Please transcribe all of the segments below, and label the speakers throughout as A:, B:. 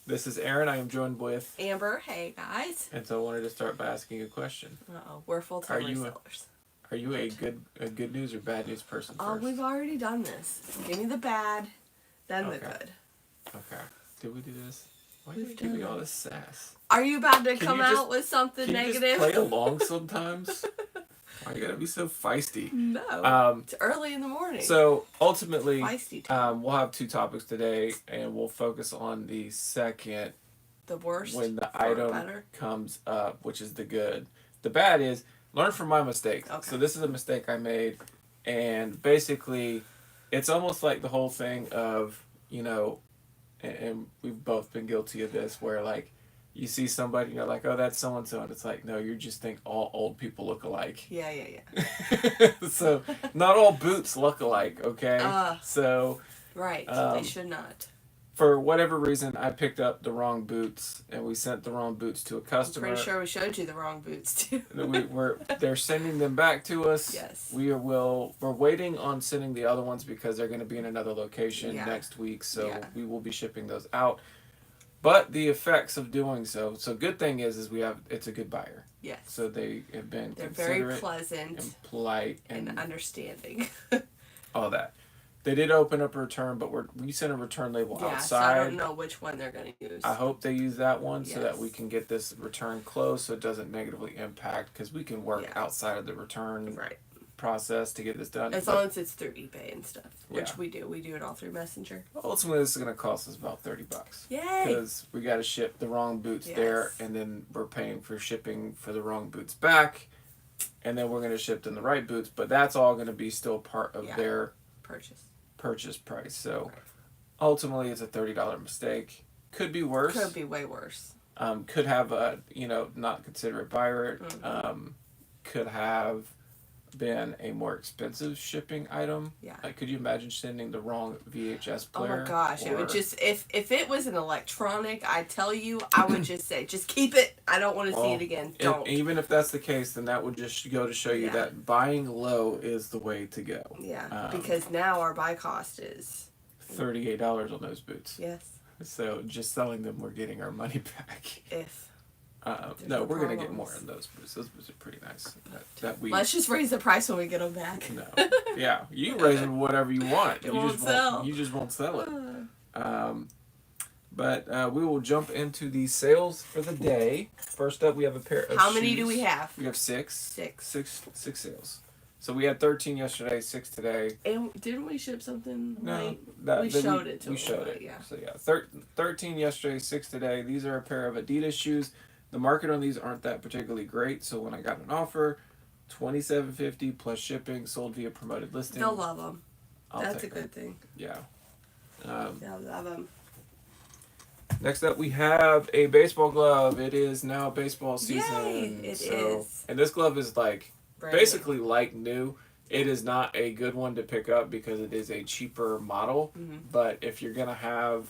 A: This is Aaron. I am joined with
B: Amber. Hey guys.
A: and so I wanted to start by asking a question.
B: We're full-time
A: Are you
B: resellers.
A: are you a good news or bad news person first?
B: We've already done this. Give me the bad, then the
A: Okay.
B: good.
A: Okay. Did we do this? Why are
B: We've
A: you giving
B: done
A: all
B: it.
A: this sass?
B: Are you about to
A: Can
B: come
A: you just-
B: out with something
A: Can you
B: negative?
A: just play along sometimes? Why you gotta be so feisty?
B: No. It's early in the morning.
A: So ultimately,
B: Feisty time.
A: we'll have two topics today, and we'll focus on the second
B: The worst.
A: when the
B: or
A: item
B: better.
A: comes up, which is the good. The bad is learn from my mistakes.
B: Okay.
A: So this is a mistake I made, and basically, it's almost like the whole thing of and we've both been guilty of this, where like you see somebody and you're like, oh, that's so and so, and it's like, no, you just think all old people look alike.
B: Yeah.
A: So not all boots look alike, okay? So
B: Right. They should not.
A: for whatever reason, I picked up the wrong boots, and we sent the wrong boots to a
B: I'm
A: customer.
B: pretty sure we showed you the wrong boots too.
A: They're sending them back to us.
B: Yes.
A: We're waiting on sending the other ones because they're going to be in another location next week, so we will be shipping those out. But the effects of doing so good thing is it's a good buyer.
B: Yes.
A: So they have been
B: They're
A: considerate
B: very pleasant
A: and polite
B: and understanding.
A: all that. They did open up a return, but we sent a return label outside.
B: So I don't know which one they're going to use.
A: I hope they use that one so that we can get this return closed so it doesn't negatively impact, because we can work outside of the return process to get this done.
B: As long as it's through eBay and stuff, which we do. We do it all through Messenger.
A: Ultimately, this is going to cost us about $30.
B: Yay!
A: Because we got to ship the wrong boots there, and then we're paying for shipping for the wrong boots back, and then we're going to ship them the right boots, but that's all going to be still part of their purchase price. So ultimately, it's a $30 mistake. Could be worse.
B: Could be way worse.
A: Could have a not considerate buyer. Could have been a more expensive shipping item.
B: Yeah.
A: Like, could you imagine sending the wrong VHS player?
B: Oh my gosh! It would just if it was an electronic, I tell you, I would just say, just keep it. I don't want to see it again. Don't.
A: Even if that's the case, then that would just go to show you that buying low is the way to go.
B: Yeah, because now our buy cost is
A: $38 on those boots.
B: Yes.
A: So just selling them, we're getting our money back.
B: If.
A: No, we're gonna get more on those boots. Those boots are pretty nice.
B: Let's just raise the price when we get them back.
A: No, yeah, you can raise them whatever you want.
B: You just
A: won't sell it. But we will jump into the sales for the day. First up, we have a pair of
B: How
A: shoes.
B: many do we have?
A: We have six.
B: Six
A: Sales. So we had 13 yesterday, 6 today.
B: And didn't we ship something?
A: No,
B: we showed it.
A: We showed it. Yeah. So 13 yesterday, 6 today. These are a pair of Adidas shoes. The market on these aren't that particularly great. So when I got an offer, $27.50 plus shipping, sold via promoted listing.
B: They'll love them. That's a good
A: thing. Yeah.
B: They'll love them.
A: Next up, we have a baseball glove. It is now baseball season.
B: Yay, it is.
A: And this glove is like
B: Brand
A: basically like new. It is not a good one to pick up because it is a cheaper model.
B: Mm-hmm.
A: But if you're gonna have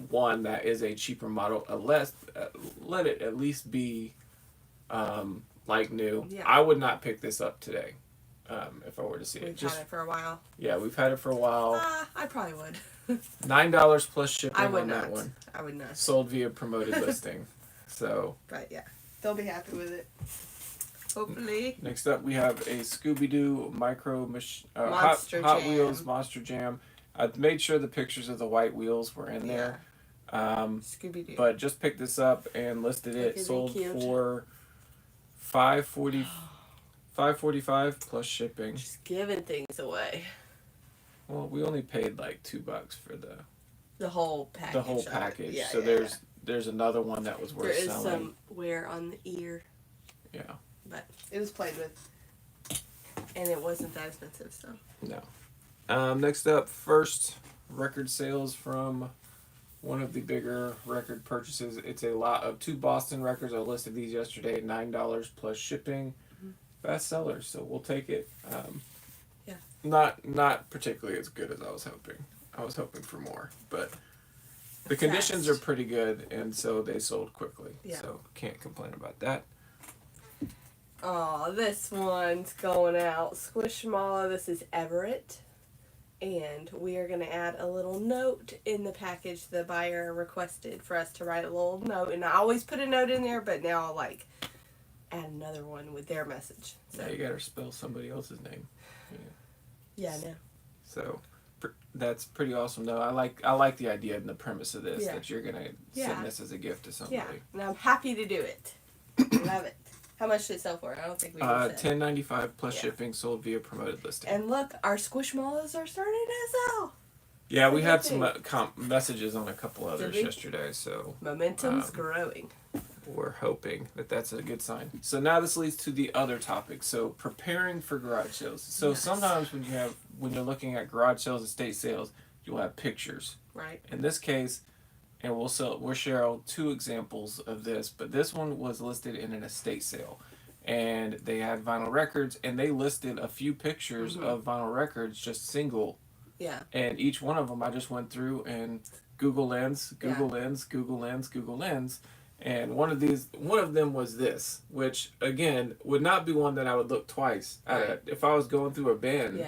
A: one that is a cheaper model, let it at least be like new.
B: Yeah.
A: I would not pick this up today if I were to see it.
B: We've had it for a while.
A: Yeah, we've had it for a while.
B: I probably would.
A: $9 plus shipping
B: I would
A: on
B: not.
A: that one.
B: I would not.
A: Sold via promoted listing. So.
B: But yeah, they'll be happy with it. Hopefully.
A: Next up, we have a Scooby-Doo Micro Hot Wheels Monster Jam. I made sure the pictures of the white wheels were in there.
B: Scooby-Doo.
A: But just picked this up and listed it. Sold for $545 plus shipping.
B: Just giving things away.
A: Well, we only paid like $2 for
B: the whole package.
A: The whole package.
B: Yeah,
A: so there's another one that was worth selling.
B: There is some wear on the ear.
A: Yeah.
B: But it was played with. And it wasn't that expensive, so.
A: No. Next up, first record sales from one of the bigger record purchases. It's a lot of 2 Boston records. I listed these yesterday at $9 plus shipping. Fast sellers, so we'll take it. Not particularly as good as I was hoping. I was hoping for more, but the conditions are pretty good, and so they sold quickly. Yeah. So can't complain about that.
B: Oh, this one's going out. Squishmallow. This is Everett. And we are going to add a little note in the package the buyer requested for us to write a little note. And I always put a note in there, but now I'll like add another one with their message.
A: So. Yeah, you gotta spell somebody else's name.
B: Yeah, I know.
A: So that's pretty awesome, though. I like the idea and the premise of this, that you're gonna send this as a gift to somebody.
B: Yeah, and I'm happy to do it. Love it. How much did it sell for? I don't think we
A: $10.95 plus shipping, sold via promoted listing.
B: And look, our Squishmallows are starting to sell.
A: Yeah, we had some messages on a couple others yesterday, so
B: momentum's growing.
A: We're hoping that that's a good sign. So now this leads to the other topic. So preparing for garage sales. So sometimes when you're looking at garage sales, estate sales, you'll have pictures.
B: Right.
A: In this case, and we'll share 2 examples of this, but this one was listed in an estate sale, and they had vinyl records, and they listed a few pictures of vinyl records, just single.
B: Yeah.
A: And each one of them, I just went through and Google Lens, Google Lens, Google Lens, Google Lens. And one of them was this, which again would not be one that I would look twice at. If I was going through a bin,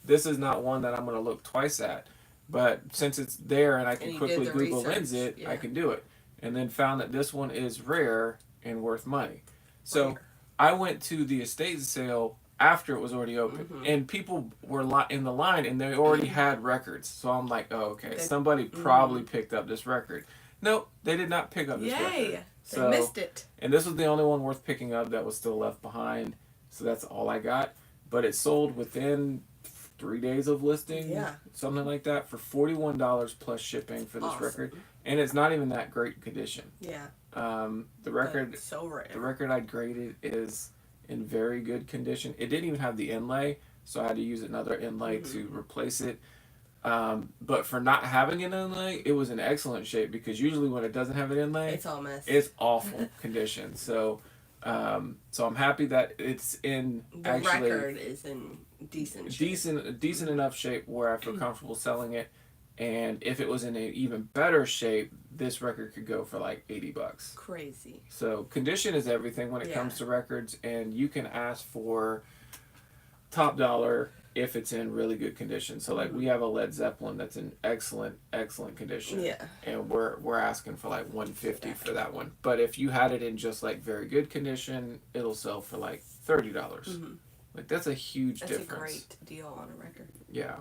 A: this is not one that I'm going to look twice at. But since it's there and I can quickly Google Lens it, I can do it. And then found that this one is rare and worth money. So I went to the estate sale after it was already open, and people were in the line and they already had records. So I'm like, oh, okay, somebody probably picked up this record. Nope, they did not pick up this record.
B: So, they missed it.
A: And this was the only one worth picking up that was still left behind. So that's all I got. But it sold within 3 days of listing, something like that, for $41 plus shipping for this record. And it's not even that great condition.
B: Yeah.
A: The record,
B: so rare.
A: The record I graded is in very good condition. It didn't even have the inlay, so I had to use another inlay to replace it. But for not having an inlay, it was in excellent shape, because usually when it doesn't have an inlay,
B: it's all messy.
A: It's awful condition. So I'm happy that it's in
B: the record is in decent shape.
A: Decent enough shape where I feel comfortable selling it. And if it was in an even better shape, this record could go for like $80.
B: Crazy.
A: So condition is everything when it comes to records, and you can ask for top dollar if it's in really good condition. So like we have a Led Zeppelin that's in excellent condition. Yeah. And we're asking for like $150 for that one. But if you had it in just like very good condition, it'll sell for like $30. Like that's a huge difference.
B: That's a great deal on a record.
A: Yeah.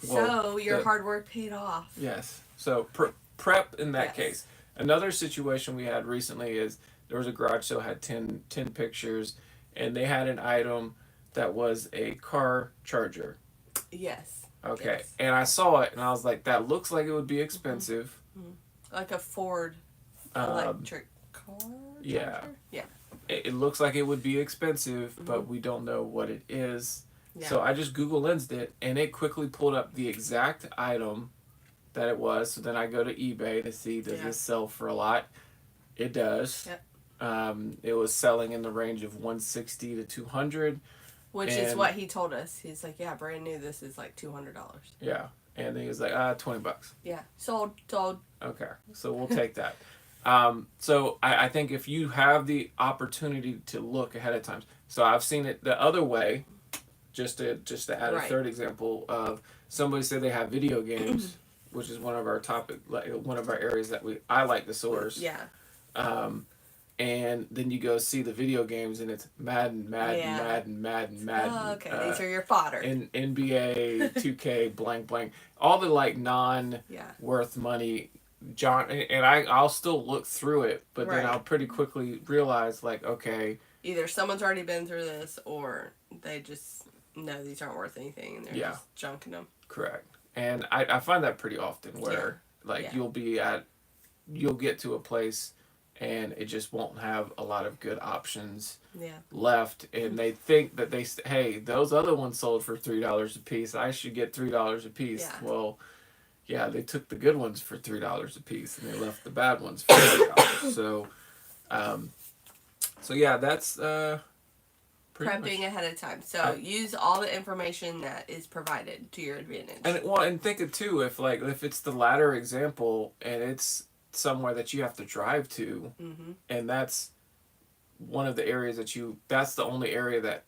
B: So your hard work paid off.
A: Yes. So prep in that case. Another situation we had recently is there was a garage sale, had 10 pictures, and they had an item that was a car charger.
B: Yes.
A: Okay. Yes. And I saw it and I was like, that looks like it would be expensive.
B: Like a Ford electric car charger?
A: Yeah.
B: Yeah.
A: It looks like it would be expensive, but we don't know what it is. Yeah. So I just Google Lensed it, and it quickly pulled up the exact item that it was. So then I go to eBay to see, does this sell for a lot? It does. Yep. It was selling in the range of $160 to $200.
B: Which is what he told us. He's like, yeah, brand new, this is like $200.
A: Yeah. And then he was like, $20.
B: Yeah. Sold.
A: Okay. So we'll take that. So I think if you have the opportunity to look ahead of time. So I've seen it the other way, just to add a third example of somebody said they have video games, which is one of our one of our areas that I like to source.
B: Yeah.
A: And then you go see the video games, and it's Madden.
B: Oh, okay. These are your fodder.
A: And NBA, 2K, blank. All the like worth money. John, and I'll still look through it, but then I'll pretty quickly realize, like, okay,
B: either someone's already been through this, or they just know these aren't worth anything, and they're just junking them.
A: Correct. And I find that pretty often where you'll get to a place and it just won't have a lot of good options left, and they think that hey, those other ones sold for $3 a piece, I should get $3 a piece. Well, they took the good ones for $3 a piece, and they left the bad ones for $3. So that's
B: prepping ahead of time. So use all the information that is provided to your advantage.
A: And think of too, if it's the latter example and it's somewhere that you have to drive to, and that's one of the areas that's the only area that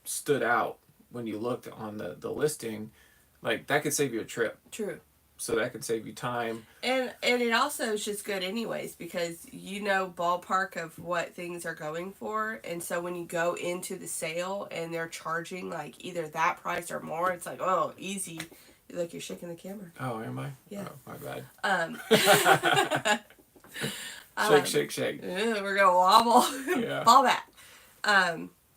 A: stood out when you looked on the listing. Like, that could save you a trip.
B: True.
A: So that could save you time.
B: And it also is just good anyways, because you know ballpark of what things are going for. And so when you go into the sale and they're charging like either that price or more, it's like, oh, easy. Look, you're shaking the camera.
A: Oh, am I?
B: Yeah.
A: Oh, my bad. Shake.
B: We're going to wobble.
A: Yeah.
B: Fall back.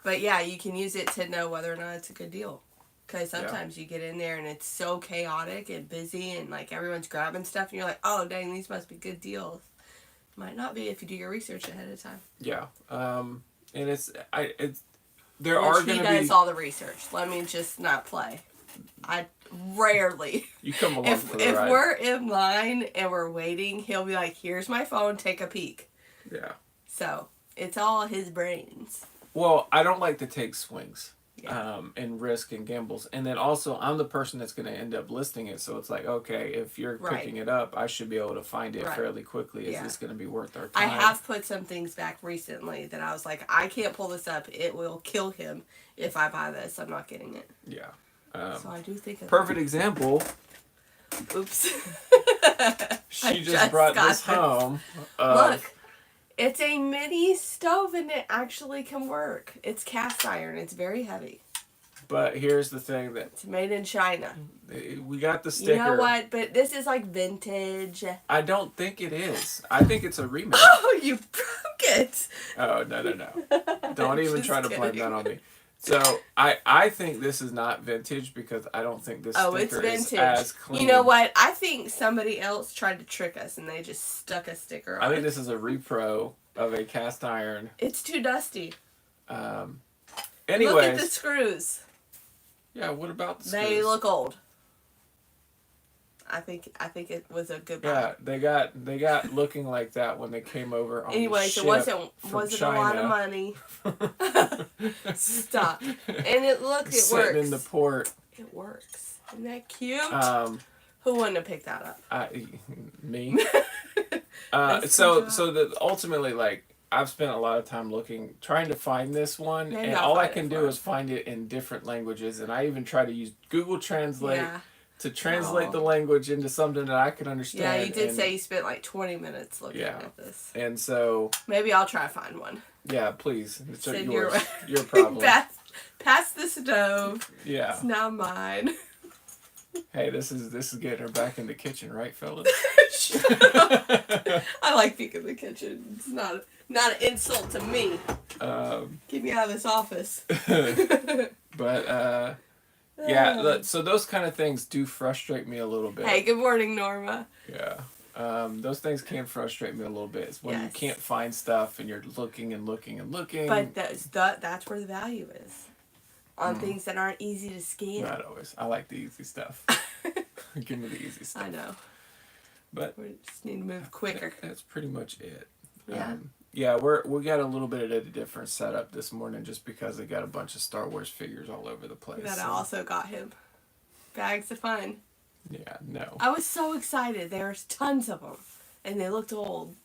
B: But yeah, you can use it to know whether or not it's a good deal. Because sometimes you get in there and it's so chaotic and busy and like everyone's grabbing stuff and you're like, oh dang, these must be good deals. Might not be if you do your research ahead of time.
A: Yeah. And there
B: Which
A: are going to be.
B: He does all the research. Let me just not play. I rarely.
A: You come along for the
B: if
A: ride.
B: we're in line and we're waiting, he'll be like, here's my phone, take a peek.
A: Yeah.
B: So it's all his brains.
A: Well, I don't like to take swings.
B: Yeah.
A: And risk and gambles. And then also, I'm the person that's going to end up listing it. So it's like, okay, if you're picking it up, I should be able to find it fairly quickly. Is this going to be worth our time?
B: I have put some things back recently that I was like, I can't pull this up. It will kill him if I buy this. I'm not getting it.
A: Yeah.
B: So I do think...
A: Perfect example.
B: Oops.
A: She just brought this home.
B: Look. It's a mini stove and it actually can work. It's cast iron. It's very heavy.
A: But here's the thing that...
B: It's made in China.
A: We got the sticker.
B: You know what? But this is like vintage.
A: I don't think it is. I think it's a remake.
B: Oh, you broke it.
A: Oh, no. Don't even try to blame that on me. So, I think this is not vintage because I don't think this sticker is as clean.
B: You know what? I think somebody else tried to trick us and they just stuck a sticker on it.
A: I think this is a repro of a cast iron.
B: It's too dusty.
A: Anyways.
B: Look at the screws.
A: Yeah, what about the screws?
B: They look old. I think it was a good buy.
A: Yeah, they got looking like that when they came over on the ship
B: it wasn't
A: China.
B: a lot of money. Stop. And it works.
A: Sitting in the port.
B: It works. Isn't that cute? Who wouldn't have picked that up?
A: Me. Ultimately, like, I've spent a lot of time trying to find this one, and all I can do is find it in different languages, and I even try to use Google Translate to translate the language into something that I can understand.
B: Yeah, you did say you spent like 20 minutes looking at this.
A: And so...
B: Maybe I'll try to find one.
A: Yeah, please. It's
B: Send
A: your problem.
B: Pass the stove.
A: Yeah.
B: It's not mine.
A: Hey, this is getting her back in the kitchen, right, fellas?
B: I like being in the kitchen. It's not an insult to me. Get me out of this office.
A: But yeah, so those kind of things do frustrate me a little bit.
B: Hey, good morning, Norma.
A: Yeah. Those things can frustrate me a little bit. It's when you can't find stuff and you're looking and looking and looking.
B: But that's where the value is. On things that aren't easy to scan.
A: Not always. I like the easy stuff. Give me the easy stuff.
B: I know.
A: But
B: we just need to move quicker.
A: That's pretty much it.
B: Yeah.
A: Yeah, we got a little bit of a different setup this morning just because they got a bunch of Star Wars figures all over the place.
B: That I also got him. Bags of fun.
A: Yeah, no.
B: I was so excited. There's tons of them. And they looked old.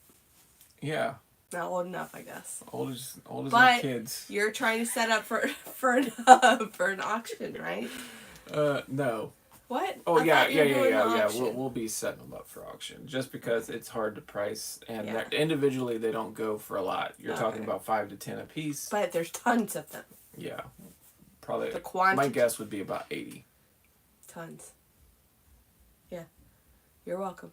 A: Yeah.
B: Not old enough, I guess.
A: Old as my kids.
B: You're trying to set up for an auction, right?
A: No.
B: What?
A: Oh, yeah. We'll be setting them up for auction just because it's hard to price and individually they don't go for a lot. You're talking about 5 to 10 a piece.
B: But there's tons of them.
A: Yeah. Probably.
B: The quantity.
A: My guess would be about 80.
B: Tons. Yeah. You're welcome.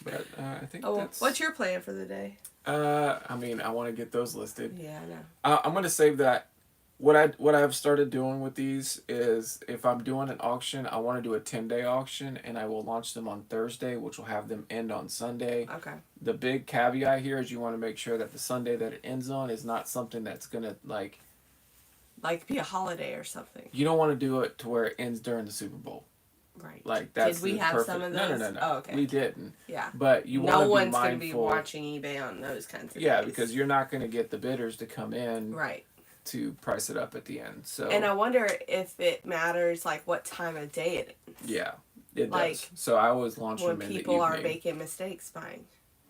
A: But I think that's...
B: What's your plan for the day?
A: I mean, I want to get those listed.
B: Yeah, I
A: know. I'm going to save that. What I've started doing with these is if I'm doing an auction, I want to do a 10-day auction, and I will launch them on Thursday, which will have them end on Sunday.
B: Okay.
A: The big caveat here is you want to make sure that the Sunday that it ends on is not something that's going to, like
B: be a holiday or something.
A: You don't want to do it to where it ends during the Super Bowl.
B: Right.
A: Like, that's
B: Did we have
A: perfect...
B: some of those?
A: No.
B: Oh, okay.
A: We didn't.
B: Yeah.
A: But you want to be mindful...
B: No one's going to be watching eBay on those kinds of days.
A: because you're not going to get the bidders to come in...
B: Right.
A: To price it up at the end. So.
B: And I wonder if it matters, like, what time of day it is.
A: Yeah, it does. So I always launch them in the evening.
B: When people are making mistakes buying.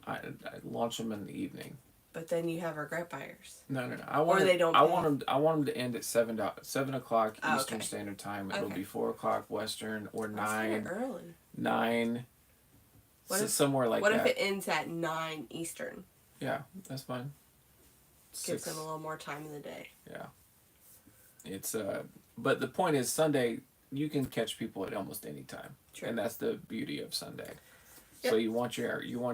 A: I launch them in the evening.
B: But then you have regret buyers.
A: No.
B: They don't.
A: I want them to end at 7:00
B: Oh,
A: Eastern
B: okay.
A: Standard Time. It'll be 4:00 Western or 9.
B: That's early.
A: 9. Somewhere like
B: that.
A: that.
B: What if it ends at 9 Eastern?
A: Yeah, that's fine.
B: Gives them a little more time in the day.
A: Yeah. It's but the point is Sunday you can catch people at almost any time. True. And that's the beauty of Sunday. Yep. So you want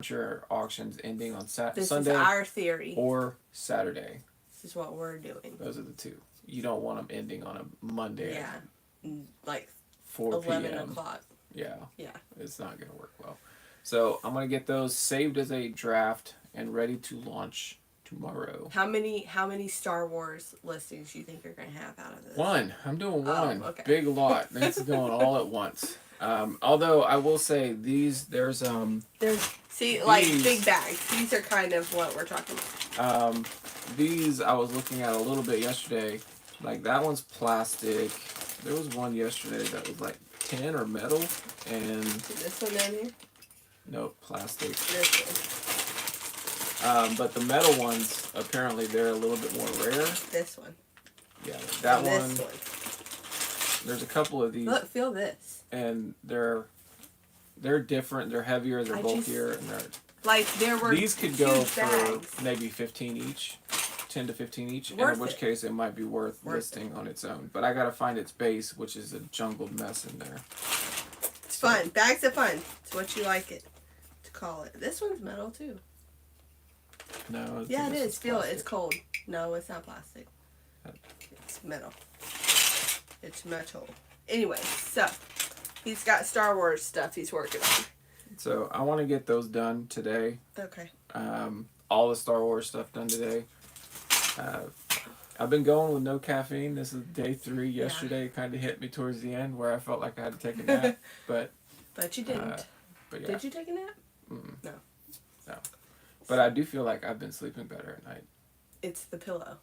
A: your auctions ending on Sunday.
B: This is our theory.
A: Or Saturday.
B: This is what we're doing.
A: Those are the two. You don't want them ending on a Monday.
B: Yeah. Like
A: 4
B: 11
A: p.m.
B: o'clock.
A: Yeah.
B: Yeah.
A: It's not going to work well. So I'm going to get those saved as a draft and ready to launch tomorrow.
B: How many Star Wars listings do you think you're going to have out of this?
A: One. I'm doing one.
B: Okay.
A: Big lot. It's going all at once. Although I will say there's
B: big bags. These are kind of what we're talking about.
A: These I was looking at a little bit yesterday. Like that one's plastic. There was one yesterday that was like tin or metal, and
B: this one down here.
A: No, plastic.
B: This
A: one. But the metal ones apparently they're a little bit more rare.
B: This one.
A: Yeah, that one.
B: This one.
A: There's a couple of these.
B: Look, feel this.
A: And they're different. They're heavier. They're bulkier, and they're
B: like there were.
A: These could go
B: bags.
A: for maybe 15 each, 10 to 15 each.
B: Worth
A: in which case it might be worth listing on its own. But I gotta find its base, which is a jungled mess in there.
B: It's fun. Bags of fun. It's what you like it to call it. This one's metal too.
A: No.
B: Yeah, it is. Feel it. It's cold. No, it's not plastic. It's metal. It's metal. Anyway, so he's got Star Wars stuff he's working on.
A: So I want to get those done today.
B: Okay.
A: All the Star Wars stuff done today. I've been going with no caffeine. This is day 3. Yesterday kind of hit me towards the end where I felt like I had to take a nap, but
B: you didn't.
A: But yeah.
B: Did you take a nap?
A: Mm-mm.
B: No.
A: But I do feel like I've been sleeping better at night.
B: It's the pillow.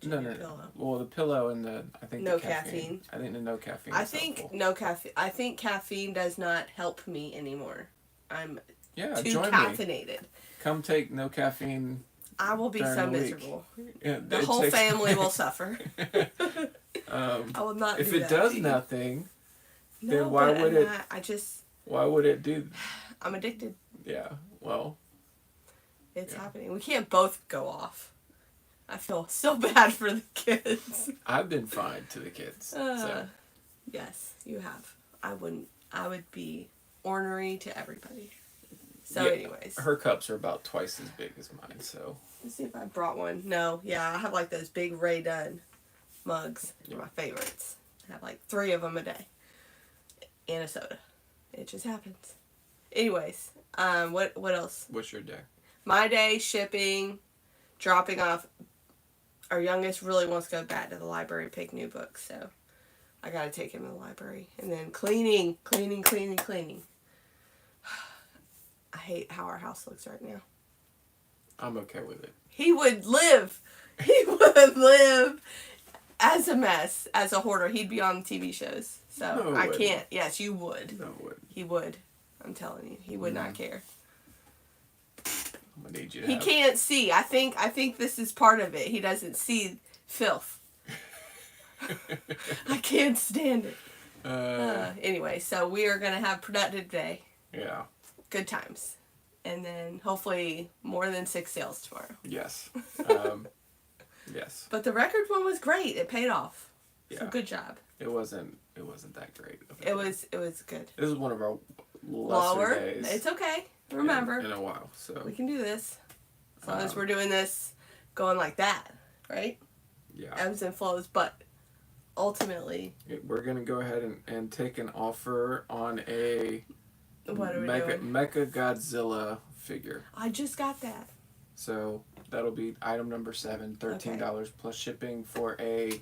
A: No.
B: Pillow.
A: Well, the pillow and I think
B: no
A: the caffeine. I think the no caffeine.
B: I think helpful. No caffeine. I think caffeine does not help me anymore. I'm too caffeinated.
A: Me. Come take no caffeine.
B: I will be so miserable.
A: Yeah,
B: the whole family will suffer. I will not.
A: If it does nothing, then why would it? Why would it do?
B: I'm addicted.
A: Yeah. Well.
B: It's happening. We can't both go off. I feel so bad for the kids.
A: I've been fine to the kids. So.
B: Yes, you have. I would be ornery to everybody. So anyways.
A: Her cups are about twice as big as mine, so.
B: Let's see if I brought one. No, yeah, I have like those big Ray Dunn mugs. They're my favorites. I have like 3 of them a day. And a soda. It just happens. Anyways, what else?
A: What's your day?
B: My day, shipping, dropping off. Our youngest really wants to go back to the library and pick new books, so I gotta take him to the library. And then cleaning. I hate how our house looks right now.
A: I'm okay with it.
B: He would live as a mess, as a hoarder. He'd be on TV shows. So
A: no,
B: I can't. Yes, you would.
A: No, I wouldn't.
B: He would. I'm telling you. He would not care.
A: I'm gonna need you to
B: He can't see. I think this is part of it. He doesn't see filth. I can't stand it. Anyway, so we are gonna have a productive day.
A: Yeah.
B: Good times. And then hopefully more than 6 sales tomorrow.
A: Yes. Yes.
B: But the record one was great. It paid off.
A: Yeah.
B: So good job.
A: It wasn't that great.
B: It was good.
A: This is one of our lower days.
B: It's okay. Remember.
A: In a while, so
B: we can do this. As long as we're doing this going like that, right?
A: Yeah.
B: Ebbs and flows, but ultimately
A: we're gonna go ahead and take an offer on a
B: what are we doing?
A: Mecha Godzilla figure.
B: I just got that.
A: So that'll be item number 7, $13 plus shipping for a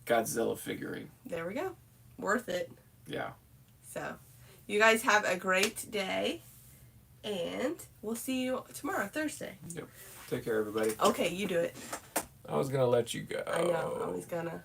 A: Godzilla figurine.
B: There we go. Worth it.
A: Yeah.
B: So, you guys have a great day, and we'll see you tomorrow, Thursday.
A: Yep. Take care, everybody.
B: Okay, you do it.
A: I was gonna let you go.
B: I know. I was gonna.